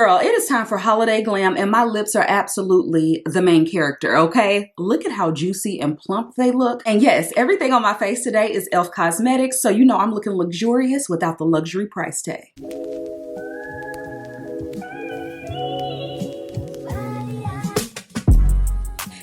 Girl, it is time for holiday glam and my lips are absolutely the main character, okay? Look at how juicy and plump they look. And yes, everything on my face today is e.l.f. Cosmetics, so you know I'm looking luxurious without the luxury price tag.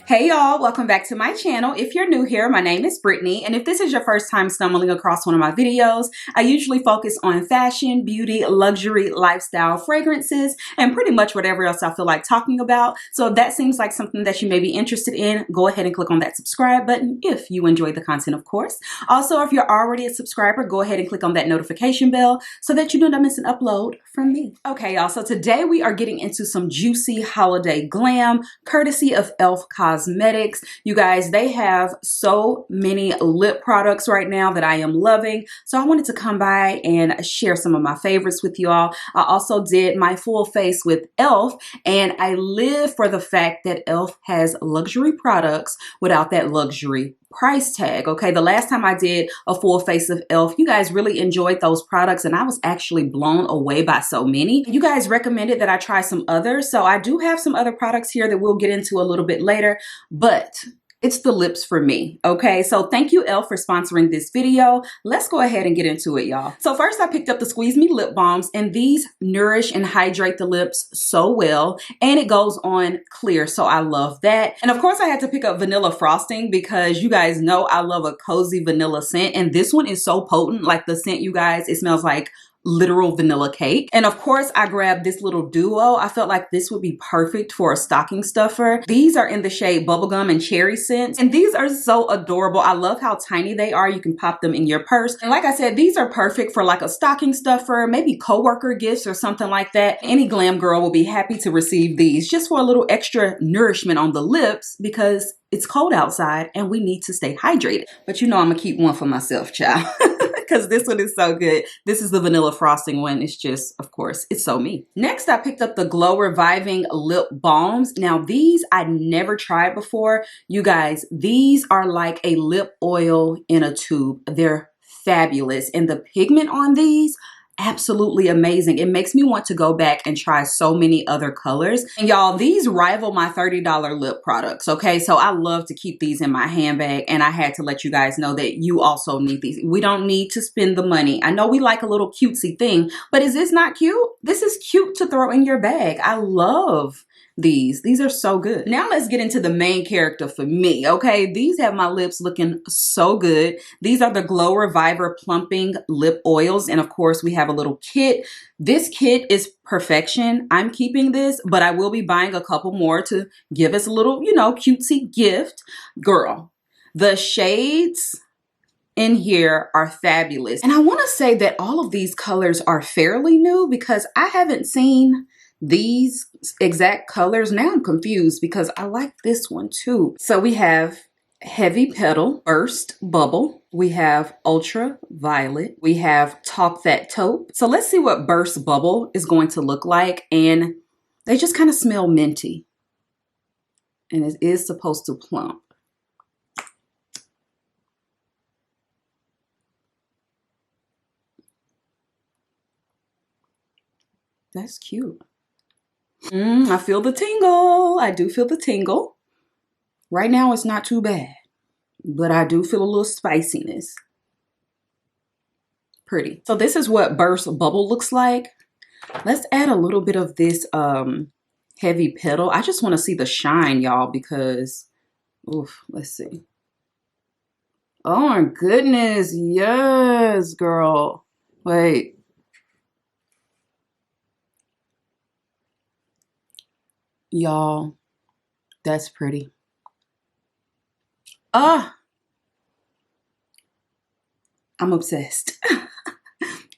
Hey y'all, welcome back to my channel. If you're new here, my name is Brittany, and if this is your first time stumbling across one of my videos, I usually focus on fashion, beauty, luxury, lifestyle, fragrances, and pretty much whatever else I feel like talking about. So if that seems like something that you may be interested in, go ahead and click on that subscribe button if you enjoy the content, of course. Also, if you're already a subscriber, go ahead and click on that notification bell so that you don't miss an upload from me. Okay, y'all, so today we are getting into some juicy holiday glam, courtesy of e.l.f. Cosmetics. You guys, they have so many lip products right now that I am loving. So I wanted to come by and share some of my favorites with you all. I also did my full face with e.l.f. and I live for the fact that e.l.f. has luxury products without that luxury price tag. Okay, the last time I did a full face of e.l.f., you guys really enjoyed those products and I was actually blown away by so many. You guys recommended that I try some others, so I do have some other products here that we'll get into a little bit later, but it's the lips for me, okay? So thank you, e.l.f. for sponsoring this video. Let's go ahead and get into it, y'all. So first I picked up the Squeeze Me lip balms, and these nourish and hydrate the lips so well, and it goes on clear, so I love that. And of course I had to pick up vanilla frosting because you guys know I love a cozy vanilla scent, and this one is so potent. Like the scent, you guys, it smells like literal vanilla cake. And of course I grabbed this little duo. I felt like this would be perfect for a stocking stuffer. These are in the shade bubblegum and cherry scent, and these are so adorable. I love how tiny they are. You can pop them in your purse, and like I said, these are perfect for like a stocking stuffer, maybe coworker gifts or something like that. Any glam girl will be happy to receive these just for a little extra nourishment on the lips because it's cold outside and we need to stay hydrated. But you know I'm gonna keep one for myself, child. Because this one is so good. This is the vanilla frosting one. It's just, of course, it's so me. Next, I picked up the Glow Reviving Lip Balms. Now, these I never tried before. You guys, these are like a lip oil in a tube. They're fabulous. And the pigment on these, absolutely amazing. It makes me want to go back and try so many other colors. And y'all, these rival my $30 lip products, okay? So I love to keep these in my handbag, and I had to let you guys know that you also need these. We don't need to spend the money. I know we like a little cutesy thing, but is this not cute? This is cute to throw in your bag. I love these. These are so good. Now let's get into the main character for me, okay? These have my lips looking so good. These are the Glow Reviver Plumping Lip Oils, and of course we have a little kit. This kit is perfection. I'm keeping this, but I will be buying a couple more to give us a little, you know, cutesy gift. Girl, the shades in here are fabulous. And I want to say that all of these colors are fairly new because I haven't seen these exact colors. Now I'm confused because I like this one too. So we have Heavy Petal, Burst Bubble, we have Ultra Violet, we have Talk That Taupe. So let's see what Burst Bubble is going to look like. And they just kind of smell minty. And it is supposed to plump. That's cute. I feel the tingle. I do feel the tingle. Right now it's not too bad, but I do feel a little spiciness. Pretty. So this is what Burst Bubble looks like. Let's add a little bit of this Heavy Petal. I just want to see the shine, y'all, because, oof, let's see. Oh my goodness. Yes, girl. Wait. Y'all, that's pretty. Ah, I'm obsessed.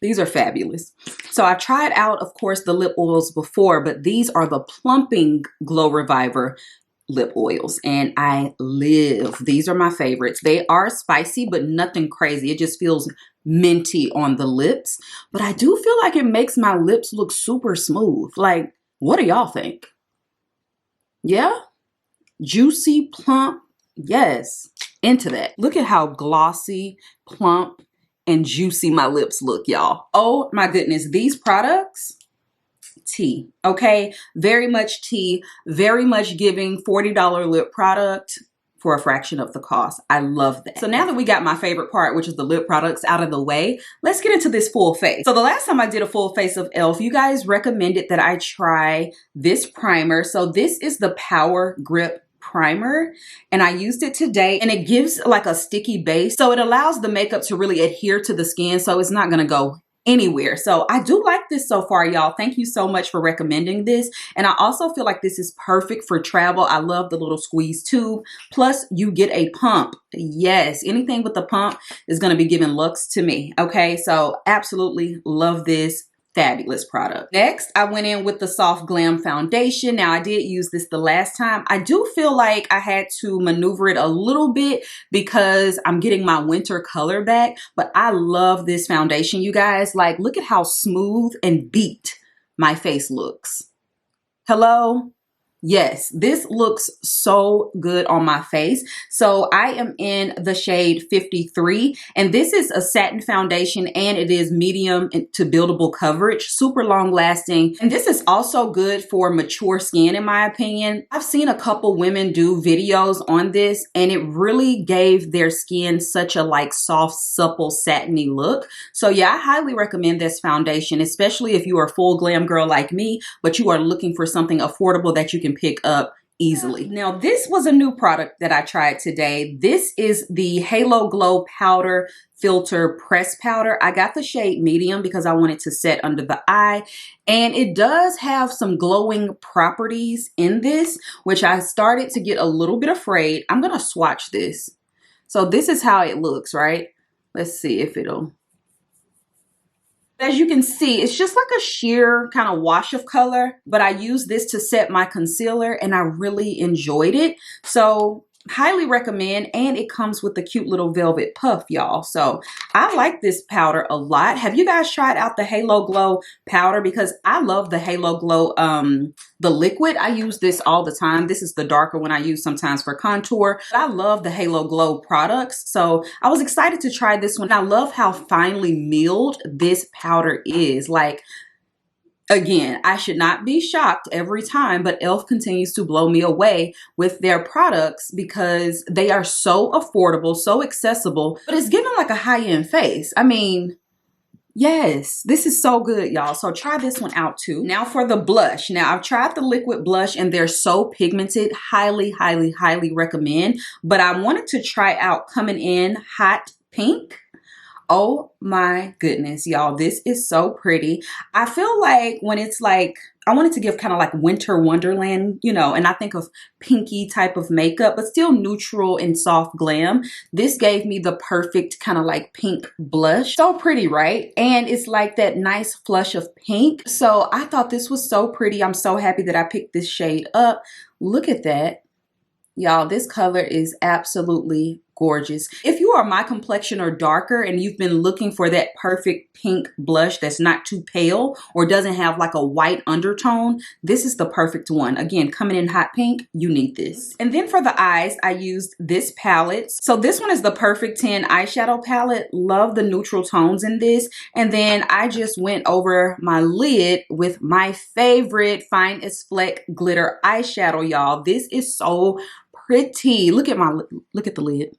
These are fabulous. So I tried out, of course, the lip oils before, but these are the Plumping Glow Reviver lip oils, and I live. These are my favorites. They are spicy, but nothing crazy. It just feels minty on the lips, but I do feel like it makes my lips look super smooth. Like, what do y'all think? Yeah, juicy, plump, yes, into that. Look at how glossy, plump, and juicy my lips look, y'all. Oh my goodness, these products, tea, okay? Very much tea, very much giving $40 lip product for a fraction of the cost. I love that. So now that we got my favorite part, which is the lip products out of the way, let's get into this full face. So the last time I did a full face of e.l.f., you guys recommended that I try this primer. So this is the Power Grip primer, and I used it today, and it gives like a sticky base. So it allows the makeup to really adhere to the skin, so it's not gonna go anywhere. So I do like this so far, y'all. Thank you so much for recommending this. And I also feel like this is perfect for travel. I love the little squeeze tube. Plus you get a pump. Yes, anything with the pump is going to be giving looks to me. Okay, so absolutely love this. Fabulous product. Next, I went in with the Soft Glam foundation. Now, I did use this the last time. I do feel like I had to maneuver it a little bit because I'm getting my winter color back, but I love this foundation, you guys. Like, look at how smooth and beat my face looks. Hello? Yes, this looks so good on my face. So I am in the shade 53, and this is a satin foundation, and it is medium to buildable coverage, super long lasting. And this is also good for mature skin, in my opinion. I've seen a couple women do videos on this, and it really gave their skin such a like soft, supple, satiny look. So yeah, I highly recommend this foundation, especially if you are a full glam girl like me, but you are looking for something affordable that you can pick up easily. Now, this was a new product that I tried today. This is the Halo Glow Powder Filter Press Powder. I got the shade medium because I wanted to set under the eye, and it does have some glowing properties in this, which I started to get a little bit afraid. I'm gonna swatch this. So this is how it looks, right? Let's see if it'll... As you can see, it's just like a sheer kind of wash of color, but I used this to set my concealer and I really enjoyed it. So highly recommend, and it comes with the cute little velvet puff, y'all. So I like this powder a lot. Have you guys tried out the Halo Glow powder? Because I love the Halo Glow, the liquid. I use this all the time. This is the darker one I use sometimes for contour. But I love the Halo Glow products. So I was excited to try this one. I love how finely milled this powder is. Like, again, I should not be shocked every time, but e.l.f. continues to blow me away with their products because they are so affordable, so accessible, but it's giving like a high-end face. I mean, yes, this is so good, y'all. So try this one out too. Now for the blush. Now I've tried the liquid blush and they're so pigmented. Highly, highly, highly recommend. But I wanted to try out Coming In Hot Pink. Oh my goodness, y'all, this is so pretty. I feel like when it's like, I wanted to give kind of like winter wonderland, you know, and I think of pinky type of makeup, but still neutral and soft glam. This gave me the perfect kind of like pink blush. So pretty, right? And it's like that nice flush of pink. So I thought this was so pretty. I'm so happy that I picked this shade up. Look at that. Y'all, this color is absolutely gorgeous. If you are my complexion or darker and you've been looking for that perfect pink blush that's not too pale or doesn't have like a white undertone, this is the perfect one. Again, Coming In Hot Pink, you need this. And then for the eyes, I used this palette. So this one is the Perfect 10 eyeshadow palette. Love the neutral tones in this. And then I just went over my lid with my favorite Fine as Fleck glitter eyeshadow, y'all. This is so pretty. Look at the lid.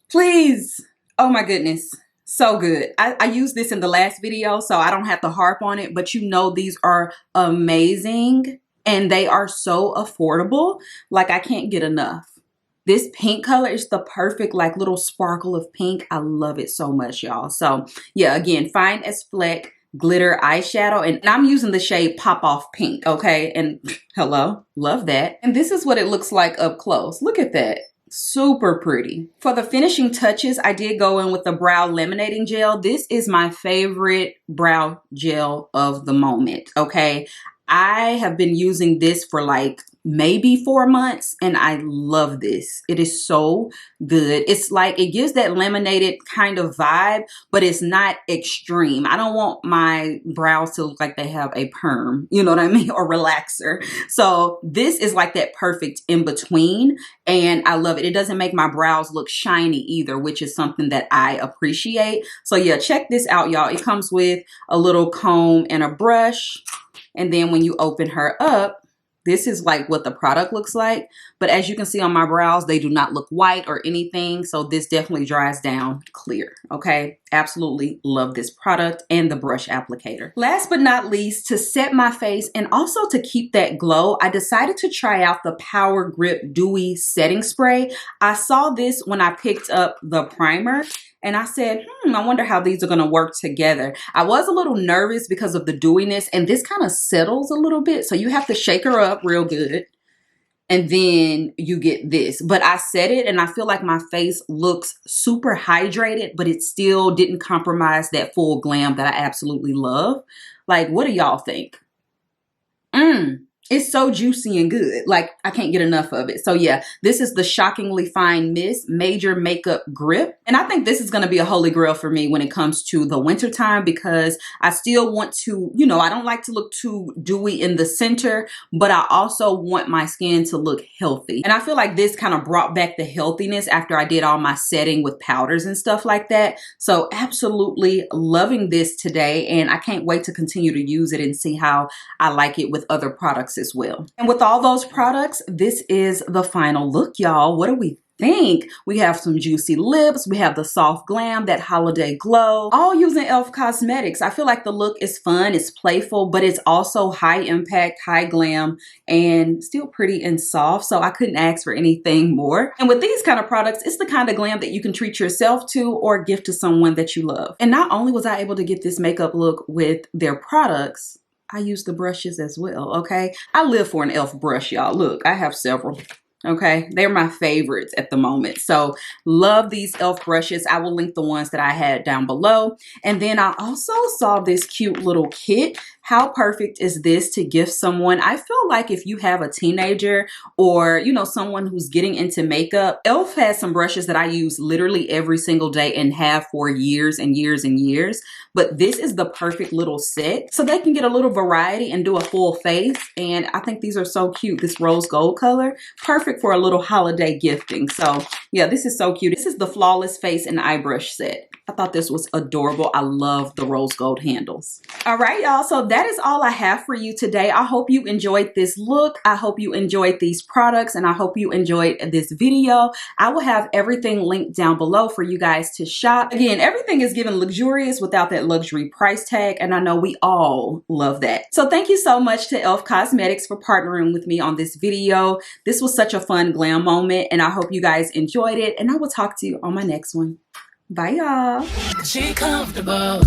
Please. Oh my goodness. So good. I used this in the last video, so I don't have to harp on it, but you know these are amazing and they are so affordable. Like, I can't get enough. This pink color is the perfect like little sparkle of pink. I love it so much, y'all. So yeah, again, Fine as Fleck glitter eyeshadow, and I'm using the shade Pop Off Pink, okay? And hello, love that. And this is what it looks like up close. Look at that. Super pretty. For the finishing touches, I did go in with the brow laminating gel. This is my favorite brow gel of the moment, okay? I have been using this for like maybe 4 months and I love this. It is so good. It's like it gives that laminated kind of vibe, but it's not extreme. I don't want my brows to look like they have a perm, you know what I mean, or relaxer. So this is like that perfect in between, and I love it. It doesn't make my brows look shiny either, which is something that I appreciate. So yeah, check this out, y'all. It comes with a little comb and a brush. And then when you open her up, this is like what the product looks like. But as you can see on my brows, they do not look white or anything. So this definitely dries down clear. Okay. Absolutely love this product and the brush applicator. Last but not least, to set my face and also to keep that glow, I decided to try out the Power Grip Dewy Setting Spray. I saw this when I picked up the primer. And I said, I wonder how these are going to work together. I was a little nervous because of the dewiness, and this kind of settles a little bit. So you have to shake her up real good. And then you get this. But I set it and I feel like my face looks super hydrated, but it still didn't compromise that full glam that I absolutely love. Like, what do y'all think? It's so juicy and good. Like, I can't get enough of it. So yeah, this is the Shockingly Fine Mist Major Makeup Grip. And I think this is going to be a holy grail for me when it comes to the winter time, because I still want to, you know, I don't like to look too dewy in the center, but I also want my skin to look healthy. And I feel like this kind of brought back the healthiness after I did all my setting with powders and stuff like that. So absolutely loving this today. And I can't wait to continue to use it and see how I like it with other products as well. And with all those products, this is the final look, y'all. What do we think? We have some juicy lips. We have the soft glam, that holiday glow, all using e.l.f. cosmetics. I feel like the look is fun, it's playful, but it's also high impact, high glam, and still pretty and soft. So I couldn't ask for anything more. And with these kind of products, it's the kind of glam that you can treat yourself to or gift to someone that you love. And not only was I able to get this makeup look with their products, I use the brushes as well, okay? I live for an e.l.f. brush, y'all. Look, I have several, okay? They're my favorites at the moment. So love these e.l.f. brushes. I will link the ones that I had down below. And then I also saw this cute little kit. How perfect is this to gift someone? I feel like if you have a teenager or, you know, someone who's getting into makeup, e.l.f. has some brushes that I use literally every single day and have for years and years and years. But this is the perfect little set so they can get a little variety and do a full face. And I think these are so cute. This rose gold color, perfect for a little holiday gifting. So yeah, this is so cute. This is the Flawless Face and Eye Brush set. I thought this was adorable. I love the rose gold handles. All right, y'all. So that is all I have for you today. I hope you enjoyed this look. I hope you enjoyed these products, and I hope you enjoyed this video. I will have everything linked down below for you guys to shop. Again, everything is given luxurious without that luxury price tag, and I know we all love that. So thank you so much to e.l.f. Cosmetics for partnering with me on this video. This was such a fun glam moment, and I hope you guys enjoyed it, and I will talk to you on my next one. Bye, y'all. She comfortable.